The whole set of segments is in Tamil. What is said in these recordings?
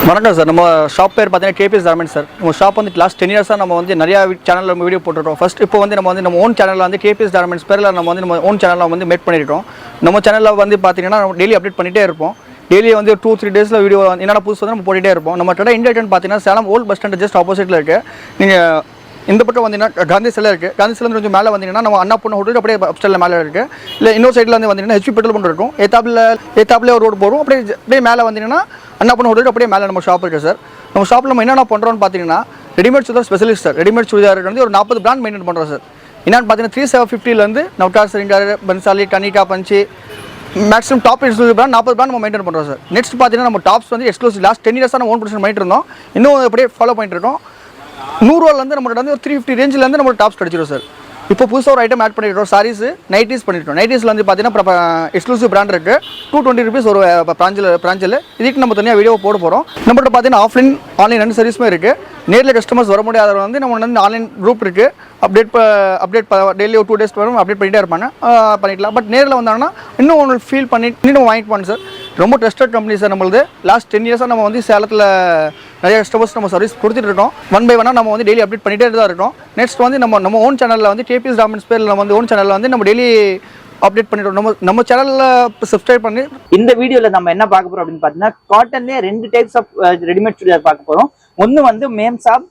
வணக்கம் சார். நம்ம ஷாப் பேர் பார்த்தீங்கன்னா கேபிஎஸ் கார்மெண்ட்ஸ் சார். நம்ம ஷாப் வந்து லாஸ்ட் 10 இயர்ஸாக நம்ம வந்து நிறையா சேனலில் நம்ம வீடியோ போட்டுருக்கோம். ஃபஸ்ட் இப்போ வந்து நம்ம ஓன் சேனலில் வந்து கேபிஎஸ் கார்மெண்ட்ஸ் பேரில் நம்ம ஓன் சேனலில் வந்து மேட் பண்ணியிருக்கோம். நம்ம சேனலில் வந்து பார்த்தீங்கன்னா நம்ம டெய்லி அப்டேட் பண்ணிகிட்டே இருப்போம். டெய்லி வந்து 2-3 டேஸில் வீடியோ என்னென்ன புதுசு வந்து நம்ம போட்டுகிட்டே இருப்போம். நம்ம கடை இண்டியன் பார்த்தீங்கன்னா Salem old bus stand just ஆப்போசிட்டில் இருக்குது. நீங்கள் இந்த பக்கம் வந்தீங்கன்னா காந்தி சிலை இருக்குது. காந்தி சிலை கொஞ்சம் மேலே வந்தீங்கன்னா நம்ம அண்ணா பொண்ணு ஹோட்டல் அப்படியே அப்ஸ்டைலில் மேலே இருக்குது. இல்லை இன்னொரு சைடில் வந்து வந்தீங்கன்னா ஹெச்பி பெட்ரோல் பங்க் இருக்கும். ஏத்தாப்பில் ஒரு ரோடு போகிறோம். அப்படியே மேலே வந்தீங்கன்னா அண்ணா பொண்ணு ஹோட்டல் அப்படியே மேலே நம்ம ஷாப் இருக்குது சார். நம்ம ஷாப்பில் நம்ம என்னென்ன பண்ணுறோம்னு பார்த்தீங்கன்னா readymade churidar specialist sir. Readymade churidar வந்து ஒரு 40 பிராண்ட் மெயின்டைன் பண்ணுறோம் சார். என்னென்னு பார்த்தீங்கன்னா 3750 நவ்டார், சரிங்கார், பன்சாலி, கனிகா, பஞ்சி maximum top exclusive brand 40 brand நம்ம மெயின்டைன் பண்ணுறோம் சார். நெக்ஸ்ட் பார்த்தீங்கன்னா நம்ம டாப்ஸ் வந்து எக்ஸ்க்ளூசிவ் லாஸ்ட் 10 இயர்ஸாக நம்ம ஓன் ப்ரொடக்ஷன் பண்ணிட்டு இருந்தோம். இன்னும் அப்படியே ஃபாலோ பண்ணிட்டு இருக்கோம். 100 ரூபாலேருந்து நம்மகிட்ட வந்து ஒரு 350 ரேஞ்சிலேருந்து நம்ம டாப்ஸ் கிடச்சிடும் சார். இப்போ புதுசாக ஒரு ஐட்டம் ஆட் பண்ணிட்டோம். சாரீஸ் நைட்டிஸ் பண்ணிட்டோம். நைட்டிஸில் வந்து பார்த்தீங்கன்னா எக்ஸ்க்ளூசிவ் பிராண்ட் இருக்குது. 220 rupees ஒரு பிராஞ்சில் இதுக்கு நம்ம தனியாக வீடியோ போட போகிறோம். நம்மகிட்ட பார்த்தீங்கன்னா ஆன்லைன் 2 சர்வீஸுமே இருக்குது. நேரில் கஸ்டமர்ஸ் வர முடியாதவங்க வந்து நம்ம வந்து ஆன்லைன் குரூப் இருக்குது. அப்டேட் டெய்லி ஒரு 2 days வரும் அப்டேட் பண்ணிகிட்டே இருப்பாங்க, பண்ணிக்கலாம். பட் நேரில் வந்தாங்கன்னா இன்னும் உங்களுக்கு ஃபீல் பண்ணி இன்னும் வாங்கிட்டு போங்க சார். ரொம்ப ட்ரஸ்டட் கம்பெனி சார். நம்மளது லாஸ்ட் 10 இயர்ஸாக நம்ம வந்து சேலத்தில் நிறைய கஸ்டமர்ஸ் நம்ம சர்வீஸ் கொடுத்துட்டு இருக்கோம். 1 by 1 நம்ம வந்து டெய்லி அப்டேட் பண்ணிகிட்டே தான் இருக்கோம். நெக்ஸ்ட் வந்து நம்ம ஓன் சேனலில் வந்து கேபிஎஸ் கார்மெண்ட்ஸ் பேரில் நம்ம வந்து ஓன் சேனலில் வந்து நம்ம டெய்லி அப்டேட் பண்ணிட்டோம். நம்ம சேனலில் சப்ஸ்கிரைப் பண்ணி இந்த வீடியோவில் நம்ம என்ன பார்க்க போகிறோம் அப்படின்னு பார்த்தீங்கன்னா காட்டன்லேயே 2 டைப்ஸ் ஆஃப் ரெடிமேட் சுடிதார் பார்க்க போகிறோம். ஒன்று வந்து மேம் சாப்,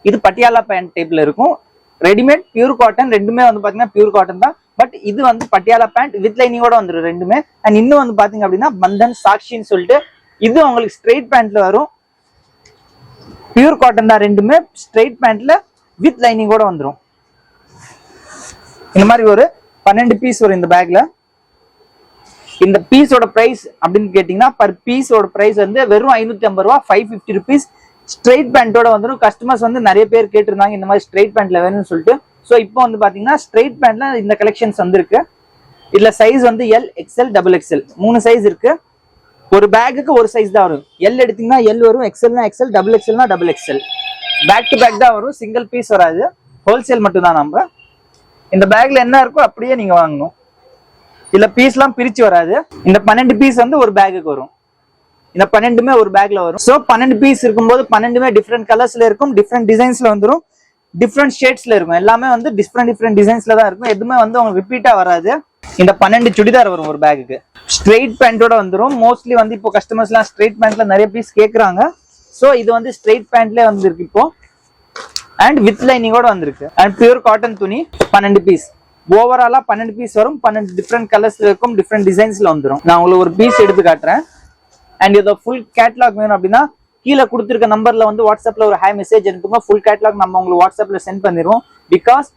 இது பட்டியாலா பேண்ட் டைப்பில் இருக்கும். ரெடிமேட் பியூர் காட்டன், ரெண்டுமே வந்து பார்த்தீங்கன்னா பியூர் காட்டன் தான். பட் இது வந்து பட்டியாலா பேண்ட் வித் லைனிங்கோட வந்துடும் ரெண்டுமே. அண்ட் இன்னும் வந்து பார்த்தீங்க அப்படின்னா பந்தன் சாக்ஷின்னு சொல்லிட்டு இது உங்களுக்கு ஸ்ட்ரெயிட் பேண்ட்ல வரும். பியூர் காட்டன் தான் ரெண்டுமே. ஸ்ட்ரெயிட் பேண்ட்ல வித் லைனிங்கோட வந்துடும். இந்த மாதிரி ஒரு 12 பீஸ் வரும் இந்த பேக்ல. இந்த பீஸோட பிரைஸ் அப்படின்னு கேட்டீங்கன்னா பர் பீஸோட பிரைஸ் வந்து வெறும் 550 ரூபா, 550 rupees. ஸ்ட்ரெயிட் பேண்டோட வந்துடும். கஸ்டமர்ஸ் வந்து நிறைய பேர் கேட்டிருந்தாங்க இந்த மாதிரி ஸ்ட்ரெயிட் பேண்ட்ல வேணும்னு சொல்லிட்டு. ஸோ இப்போ வந்து பாத்தீங்கன்னா ஸ்ட்ரெயிட் பேண்ட்ல இந்த கலெக்ஷன்ஸ் வந்துருக்கு. இதுல சைஸ் வந்து எல், எக்ஸ்எல், XXL 3 சைஸ் இருக்கு. ஒரு பேக்குக்கு ஒரு சைஸ் தான் வரும். எல் எடுத்தீங்கன்னா எல் வரும், எக்ஸ்எல்னா எக்ஸ்எல், XXLனா XXL. பேக் டு பேக் தான் வரும், சிங்கிள் பீஸ் வராது. ஹோல்சேல் மட்டும் தான். நம்ம இந்த பேக்ல என்ன இருக்கோ அப்படியே நீங்க வாங்கணும். இல்ல பீஸ்லாம் பிரிச்சு வராது. இந்த 12 பீஸ் வந்து ஒரு பேக்குக்கு வரும். இந்த 12மே ஒரு பேக்ல வரும். ஸோ 12 பீஸ் இருக்கும்போது 12மே டிஃப்ரெண்ட் கலர்ஸ்ல இருக்கும், டிஃப்ரெண்ட் டிசைன்ஸ்ல வந்துடும், டிஃப்ரெண்ட் ஷேட்ஸ்ல இருக்கும். எல்லாமே வந்து டிஃப்ரெண்ட் டிசைன்ஸ்ல தான் இருக்கும். எதுவுமே வந்து உங்களுக்கு ரிப்பீட்டா வராது. இந்த 12 சுடிதார் வரும் ஒரு பேக்குக்கு. ஸ்ட்ரெயிட் பேண்டோட வந்துடும். மோஸ்ட்லி வந்து இப்போ கஸ்டமர்ஸ்லாம் ஸ்ட்ரெயிட் பேண்ட்ல நிறைய பீஸ் கேட்குறாங்க. ஸோ இது வந்து ஸ்ட்ரெயிட் பேண்ட்லேயே வந்துருக்கு இப்போ. அண்ட் வித் லைனிங்கோட வந்திருக்கு. அண்ட் பியூர் காட்டன் துணி 12 பீஸ். ஓவராலா 12 பீஸ் வரும். 12 டிஃப்ரெண்ட் கலர்ஸ்ல இருக்கும், டிஃப்ரெண்ட் டிசைன்ஸ்ல வந்துடும். நான் உங்களுக்கு ஒரு பீஸ் எடுத்து காட்டுறேன். அண்ட் இதோ ஃபுல் கேட்லாக் வேணும் அப்படின்னா கீழே கொடுத்துருக்க நம்பர்ல வந்து வாட்ஸ்அப்ல ஒரு ஹை மெசேஜ் அனுப்புங்க. ஃபுல் கேட்லாக் நம்ம உங்களுக்கு வாட்ஸ்அப்ல சென்ட் பண்ணிடுவோம். பிகாஸ்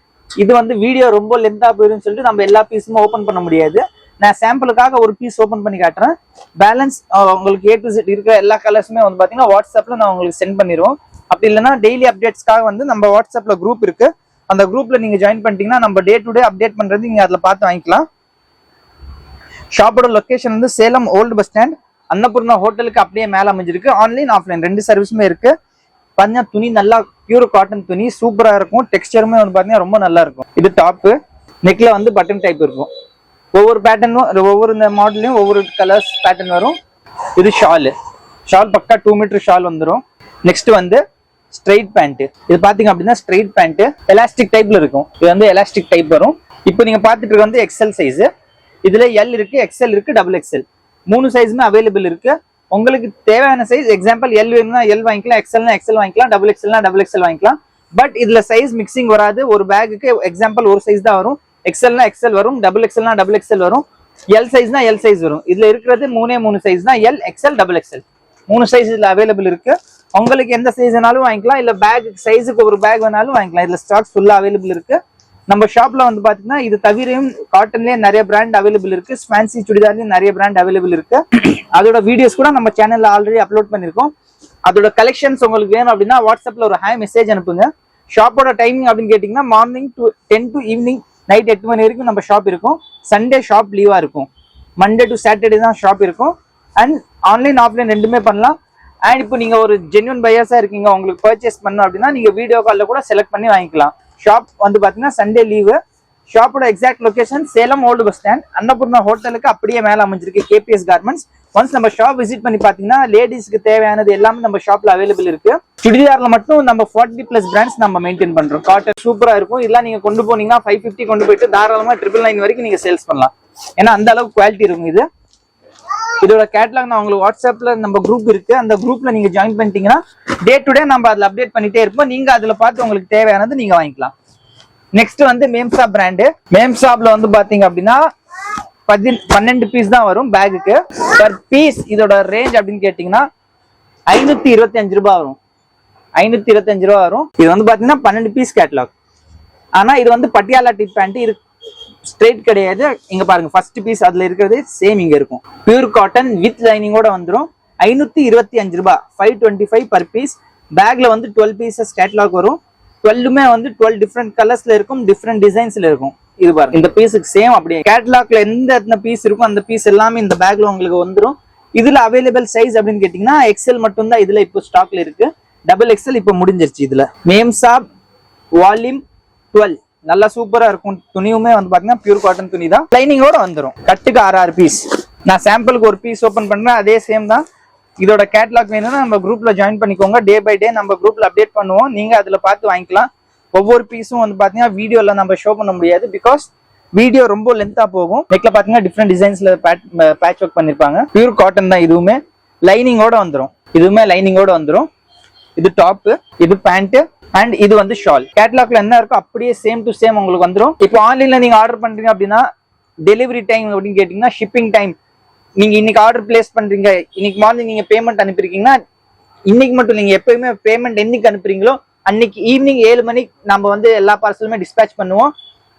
இது வந்து வீடியோ ரொம்ப லென்த்தா போயிடும் சொல்லிட்டு நம்ம எல்லா பீஸுமே ஓப்பன் பண்ண முடியாது. நான் சாம்பிளுக்காக ஒரு பீஸ் ஓப்பன் பண்ணி காட்டுறேன். பேலன்ஸ் உங்களுக்கு A to Z இருக்கிற எல்லா கலர்ஸுமே வந்து பாத்தீங்கன்னா வாட்ஸ்அப்ல நான் உங்களுக்கு சென்ட் பண்ணிடுவோம். அப்படி இல்லைன்னா டெய்லி அப்டேட்ஸ்க்காக வந்து நம்ம வாட்ஸ்அப்ல குரூப் இருக்கு. அந்த குரூப்ல நீங்க ஜாயின் பண்ணிட்டீங்கன்னா நம்ம டே டு டே அப்டேட் பண்றது நீங்க அதுல பார்த்து வாங்கிக்கலாம். ஷாப்போட லொகேஷன் வந்து Salem old bus stand, Annapurna ஹோட்டலுக்கு அப்படியே மேல அமைஞ்சிருக்கு. ஆன்லைன் ஆஃப்லைன் 2 சர்வீஸுமே இருக்கு. பாத்தீங்கன்னா துணி நல்லா பியூர் காட்டன் துணி, சூப்பரா இருக்கும். டெக்ஸ்டருமே வந்து பாத்தீங்கன்னா ரொம்ப நல்லா இருக்கும். இது டாப்பு, நெக்ல வந்து பட்டன் டைப் இருக்கும். ஒவ்வொரு பேட்டர்னும் ஒவ்வொரு மாடல்லையும் ஒவ்வொரு கலர்ஸ் பேட்டர்ன் வரும். இது ஷால் பக்கா 2 மீட்டர் ஷால் வந்துடும். நெக்ஸ்ட் வந்து ஸ்ட்ரெயிட் பேண்ட். இது பாத்தீங்க அப்படின்னா ஸ்ட்ரெயிட் பேண்ட் எலாஸ்டிக் டைப்ல இருக்கும். இது வந்து எலாஸ்டிக் டைப் வரும். இப்போ நீங்க பாத்துட்டு இருக்க வந்து XL சைஸ். இதுல எல் இருக்கு, XL இருக்கு, XXL 3 சைஸுமே அவைலபிள் இருக்கு. உங்களுக்கு தேவையான சைஸ் எக்ஸாம்பிள் எல் வேணும்னா எல் வாங்கிக்கலாம், எக்ஸ்எல்னா எக்ஸ்எல் வாங்கிக்கலாம், XXLனா XXL வாங்கிக்கலாம். பட் இதுல சைஸ் மிக்சிங் வராது. ஒரு பேக்குக்கு எக்ஸாம்பிள் ஒரு சைஸ் தான் வரும். எக்ஸ்எல்னா XL வரும், XXLனா XXL வரும், எல் சைஸ்னா எல் சைஸ் வரும். இதுல இருக்கிறது 3 சைஸ் தான், எல், XL, XXL 3 சைஸ் இதுல அவைலபிள் இருக்கு. உங்களுக்கு எந்த சைஸ் வேணாலும் வாங்கிக்கலாம். இல்ல பேக் சைஸுக்கு ஒரு பேக் வேணாலும் வாங்கிக்கலாம். இதுல ஸ்டாக்ஸ் ஃபுல்லா அவைலபிள் இருக்கு. நம்ம ஷாப்ல வந்து பாத்தீங்கன்னா இது தவிரையும் காட்டன்லயே நிறைய பிராண்ட் அவைலபிள் இருக்கு. ஃபேன்சி சுடிதார்லயும் நிறைய பிராண்ட் அவைலபிள் இருக்கு. அதோட வீடியோஸ் கூட நம்ம சேனல்ல ஆல்ரெடி அப்லோட் பண்ணிருக்கோம். அதோட கலெக்ஷன்ஸ் உங்களுக்கு வேணும் அப்படின்னா வாட்ஸ்அப்ல ஒரு ஹை மெசேஜ் அனுப்புங்க. ஷாப்போட டைமிங் அப்படின்னு கேட்டீங்கன்னா மார்னிங் 10 to ஈவினிங் நைட் 8 மணி வரைக்கும் நம்ம ஷாப் இருக்கும். சண்டே ஷாப் லீவா இருக்கும். மண்டே டு சாட்டர்டே தான் ஷாப் இருக்கும். அண்ட் ஆன்லைன் ஆஃப்லைன் ரெண்டுமே பண்ணலாம். அண்ட் இப்போ நீங்க ஒரு ஜென்யூன் பையர்ஸா இருக்கீங்க, உங்களுக்கு பர்ச்சேஸ் பண்ணணும் அப்படின்னா நீங்க வீடியோ கால்ல கூட செலக்ட் பண்ணி வாங்கிக்கலாம். ஷாப் வந்து பாத்தீங்கன்னா சண்டே லீவு. ஷாப்போட exact location Salem old bus stand, Annapurna ஹோட்டலுக்கு அப்படியே மேல அமைஞ்சிருக்கு கேபிஎஸ் கார்மெண்ட்ஸ். ஒன்ஸ் நம்ம ஷாப் விசிட் பண்ணி பாத்தீங்கன்னா லேடிஸ்க்கு தேவையானது எல்லாமே நம்ம ஷாப்ல அவைலபிள் இருக்கு. சுடிதார்ல மட்டும் நம்ம 40+ பிராண்ட்ஸ் நம்ம மெயின்டைன் பண்றோம். காட்டன் சூப்பரா இருக்கும். இதெல்லாம் நீங்க கொண்டு போனீங்கன்னா 550 கொண்டு போயிட்டு தாராளமா 999 வரைக்கும் நீங்க சேல்ஸ் பண்ணலாம். ஏன்னா அந்த அளவுக்கு குவாலிட்டி இருக்கும். இதோட கேட்டலாக் நான் உங்களுக்கு வாட்ஸ்அப்ல நம்ம குரூப் இருக்கு, அந்த குரூப்ல நீங்க ஜாயின் பண்ணிட்டீங்கன்னா டே டு டே நம்ம அதுல அப்டேட் பண்ணிட்டே இருப்போம். நீங்க அதுல பார்த்து உங்களுக்கு தேவையானது நீங்க வாங்கிக்கலாம். நெக்ஸ்ட் வந்து மேம்சாப் பிராண்டு. மேம்சாப்ல வந்து பாத்தீங்க அப்படின்னா 12 பீஸ் தான் வரும் பேகுக்கு. பர் பீஸ் இதோட ரேஞ்ச் அப்படின்னு கேட்டீங்கன்னா 525 ரூபாய் வரும். 525 ரூபாய் வரும். இது வந்து பாத்தீங்கன்னா 12 பீஸ் கேட்டலாக். ஆனா இது வந்து பட்டியாலா டிப் பேண்ட். இது ஸ்ட்ரெயிட் கிடையாது. இங்க பாருங்க, ஃபர்ஸ்ட் பீஸ் அதுல இருக்கிறது சேம் இங்க இருக்கும். பியூர் காட்டன் வித் லைனிங்கோட வந்துடும். 525 ரூபாய், 525 பர் பீஸ். பேக்ல வந்து 12 பீசஸ் கேட்டலாக் வரும். 12மே வந்து 12 டிஃப்ரெண்ட் கலர்ஸ்ல இருக்கும், டிஃப்ரெண்ட் டிசைன்ஸ்ல இருக்கும். இது பாருங்க, இந்த பீஸுக்கு சேம் அப்படியே கேட்டலாக்ல எந்த பீஸ் இருக்கும் அந்த பீஸ் எல்லாமே இந்த பேக்ல உங்களுக்கு வந்துடும். இதுல அவைலபிள் சைஸ் அப்படின்னு கேட்டீங்கன்னா எக்ஸ்எல் மட்டும் தான் இதுல இப்போ ஸ்டாக்ல இருக்கு. XXL இப்போ முடிஞ்சிருச்சு. இதுல மேம்சாப் வால்யூம் 12 நல்லா சூப்பரா இருக்கும். துணியுமே வந்து பாத்தீங்கன்னா பியூர் காட்டன் துணி தான். லைனிங்கோட வந்துடும். கட்டுக்கு 6 பீஸ். நான் சாம்பிளுக்கு ஒரு பீஸ் ஓபன் பண்றேன், அதே சேம் தான். இதோட கேட்டலாக் வேணும்னா நம்ம குரூப்ல ஜாயின் பண்ணிக்கோங்க. டே பை டே நம்ம குரூப்ல அப்டேட் பண்ணுவோம். நீங்க அதுல பார்த்து வாங்கிக்கலாம். ஒவ்வொரு பீஸும் வந்து பாத்தீங்கன்னா வீடியோல நம்ம ஷோ பண்ண முடியாது, பிகாஸ் வீடியோ ரொம்ப லென்த்தா போகும். நெக்ல பாத்தீங்கன்னா டிஃப்ரெண்ட் டிசைன்ஸ்ல பேட்ச் ஒர்க் பண்ணிருப்பாங்க. பியூர் காட்டன் தான். இதுவுமே லைனிங்கோட வந்துடும். இதுவுமே லைனிங்கோட வந்துடும். இது டாப், இது பேண்ட், அண்ட் இது வந்து ஷால். கேட்டலாக்ல என்ன இருக்கோ அப்படியே சேம் டு சேம் உங்களுக்கு வந்துடும். இப்போ ஆன்லைன்ல நீங்க ஆர்டர் பண்றீங்க அப்படின்னா டெலிவரி டைம் அப்படின்னு கேட்டீங்கன்னா ஷிப்பிங் டைம். நீங்க இன்னைக்கு ஆர்டர் பிளேஸ் பண்றீங்க, இன்னைக்கு மார்னிங் நீங்க பேமெண்ட் அனுப்பிருக்கீங்கன்னா இன்னைக்கு மட்டும் நீங்க எப்பயுமே பேமெண்ட் என்னைக்கு அனுப்புறீங்களோ அன்னைக்கு ஈவினிங் 7 மணிக்கு நம்ம வந்து எல்லா பார்சலுமே டிஸ்பேச் பண்ணுவோம்.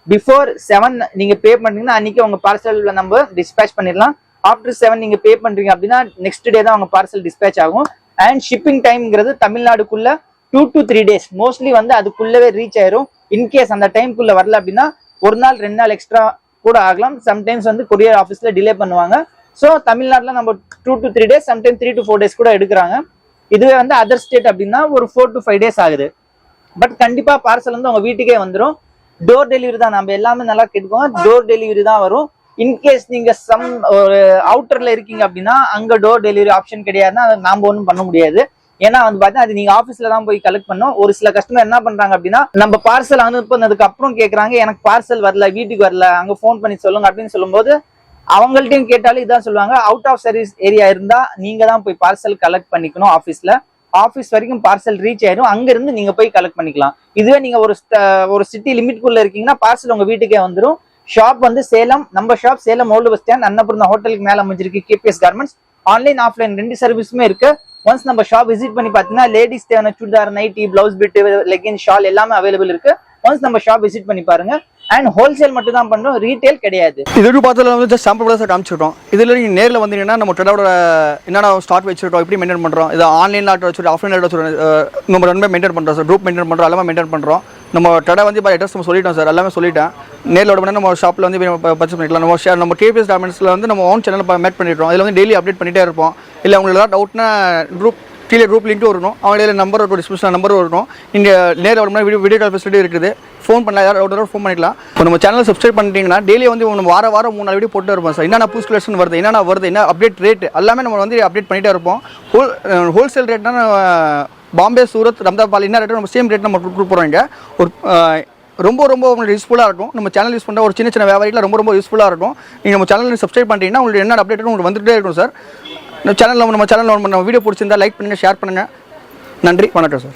பிஃபோர் 7 நீங்க பே பண்றீங்கன்னா அன்னைக்கு உங்க பார்சல்ல நம்ம டிஸ்பேச் பண்ணிடலாம். ஆஃப்டர் 7 நீங்க பே பண்றீங்க அப்படின்னா நெக்ஸ்ட் டே தான் உங்க பார்சல் டிஸ்பேச் ஆகும். அண்ட் ஷிப்பிங் டைம்ங்கிறது தமிழ்நாடுக்குள்ள 2 to 3 days மோஸ்ட்லி வந்து அதுக்குள்ளவே ரீச் ஆயிரும். இன்கேஸ் அந்த டைம்குள்ள வரல அப்படின்னா 1 நாள் 2 நாள் எக்ஸ்ட்ரா கூட ஆகலாம். சம்டைம்ஸ் வந்து கொரியர் ஆஃபீஸ்ல டிலே பண்ணுவாங்க. ஸோ தமிழ்நாட்டில் நம்ம 2 to 3 days, sometime 3 to 4 days கூட எடுக்கிறாங்க. இதுவே வந்து அதர் ஸ்டேட் அப்படின்னா ஒரு 4 to 5 days ஆகுது. பட் கண்டிப்பா பார்சல் வந்து உங்க வீட்டுக்கே வந்துடும். டோர் டெலிவரி தான். நம்ம எல்லாமே நல்லா கேட்டுக்கோங்க, டோர் டெலிவரி தான் வரும். இன்கேஸ் நீங்க ஒரு அவுட்டர்ல இருக்கீங்க அப்படின்னா அங்க டோர் டெலிவரி ஆப்ஷன் கிடையாதுன்னா நாம ஒன்றும் பண்ண முடியாது. ஏன்னா வந்து பாத்தீங்கன்னா அது நீங்க ஆபீஸ்ல தான் போய் கலெக்ட் பண்ணோம். ஒரு சில கஸ்டமர் என்ன பண்றாங்க அப்படின்னா நம்ம பார்சல் அனுப்புனதுக்கு அப்புறம் கேக்குறாங்க, எனக்கு பார்சல் வரல, வீட்டுக்கு வரல, அங்க போன் பண்ணி சொல்லுங்க அப்படின்னு சொல்லும்போது அவங்கள்ட்டையும் கேட்டாலும் இதான் சொல்லுவாங்க, அவுட் ஆஃப் சர்வீஸ் ஏரியா இருந்தா நீங்க தான் போய் பார்சல் கலெக்ட் பண்ணிக்கணும். ஆஃபீஸ் வரைக்கும் பார்சல் ரீச் ஆயிடும், அங்க இருந்து நீங்க போய் கலெக்ட் பண்ணிக்கலாம். இதுவே நீங்க ஒரு சிட்டி லிமிட்குள்ள இருக்கீங்கன்னா பார்சல் உங்க வீட்டுக்கே வந்துடும். ஷாப் வந்து சேலம், நம்ம shop Salem old bus stand Annapurna ஹோட்டலுக்கு மேல அமைஞ்சிருக்கு KPS கார்மெண்ட்ஸ். ஆன்லைன் ஆஃப்லைன் 2 சர்வீஸுமே இருக்கு. ஒன்ஸ் நம்ம ஷாப் விசிட் பண்ணி பாத்தீங்கன்னா லேடிஸ் தேவையான churidar, nighty, blouse bit, legging, shawl எல்லாமே அவைலபிள் இருக்கு. ஒன்ஸ் நம்ம ஷாப் விசிட் பண்ணி பாருங்க. அண்ட் ஹோல்சேல் மட்டும் தான் பண்றோம், ரீட்டைல் கிடையாது. இது பார்த்ததுல வந்து ஜஸ்ட் சாம்பிள் தான் காமிச்சிட்டோம். இதுல நீங்க நேரில் வந்தீங்கன்னா நம்ம ட்ரெடோட என்னென்ன ஸ்டாக் வச்சிருக்கோம், எப்படி மெயின்டைன் பண்றோம், இது ஆன்லைன்ல வச்சுட்டு ஆஃப்லைன்ல வச்சுட்டு நம்ம ரெண்டுமே மெயின்டைன் பண்றோம் சார். குரூப் மெயின்டைன் பண்றோம், எல்லாமே மெயின்டைன் பண்றோம். நம்ம ட்ரெடை வந்து இப்போ அட்ரஸ் நம்ம சொல்லிட்டோம் சார், எல்லாமே சொல்லிட்டேன். நேரில் விட நம்ம ஷாப்பில் வந்து பர்ச்சேஸ் பண்ணிக்கலாம். நம்ம KPS கார்மெண்ட்ஸில் வந்து நம்ம ஓன் சேனல் மேட் பண்ணிடுறோம். இதில் வந்து டெய்லி அப்டேட் பண்ணிட்டே இருப்போம். இல்லை உங்களுக்கு ஏதாவது டவுட்னா கீழே குரூப் லிங்க் வரணும், அவங்களே நம்பர் ஒரு டிஸ்கிரிப்ஷன் நம்பர் வரணும். நீங்கள் நேரில் வரணும், வீடியோ கால் ஃபெசிலிட்டி இருக்குது. ஃபோன் பண்ணலாம், யாராவது டவுட் ஃபோன் பண்ணிக்கலாம். இப்போ நம்ம சேனல் சப்ஸ்கிரைப் பண்ணிட்டீங்கன்னா டெய்லி வந்து நம்ம வாரம் 3 வீடியோ போட்டு இருப்போம் சார். என்னென்ன புது கலெக்ஷன் வருது, என்ன அப்டேட் ரேட் எல்லாமே நம்ம வந்து அப்டேட் பண்ணிட்டே இருப்போம். ஹோல்சேல் ரேட்னா பாம்பே, சூரத், ரம்தாபால் என்ன ரேட்டு நம்ம சேம் ரேட் நம்ம கொடுக்குறோம். இங்கே ஒரு ரொம்ப உங்களுக்கு யூஸ்ஃபுல்லாக இருக்கும். நம்ம சேனல் யூஸ் பண்ணுற ஒரு சின்ன வியாபாரிகள் ரொம்ப யூஸ்ஃபுல்லாக இருக்கும். நீங்கள் நம்ம சேனல் சப்ஸ்கிரைப் பண்ணிட்டீங்கன்னா உங்களுக்கு என்ன அப்டேட் உங்களுக்கு வந்துகிட்டே இருக்கும் சார். நம்ம சேனலில் வீடியோ பிடிச்சிருந்தா லைக் பண்ணுங்கள், ஷேர் பண்ணுங்கள். நன்றி, வணக்கம் சார்.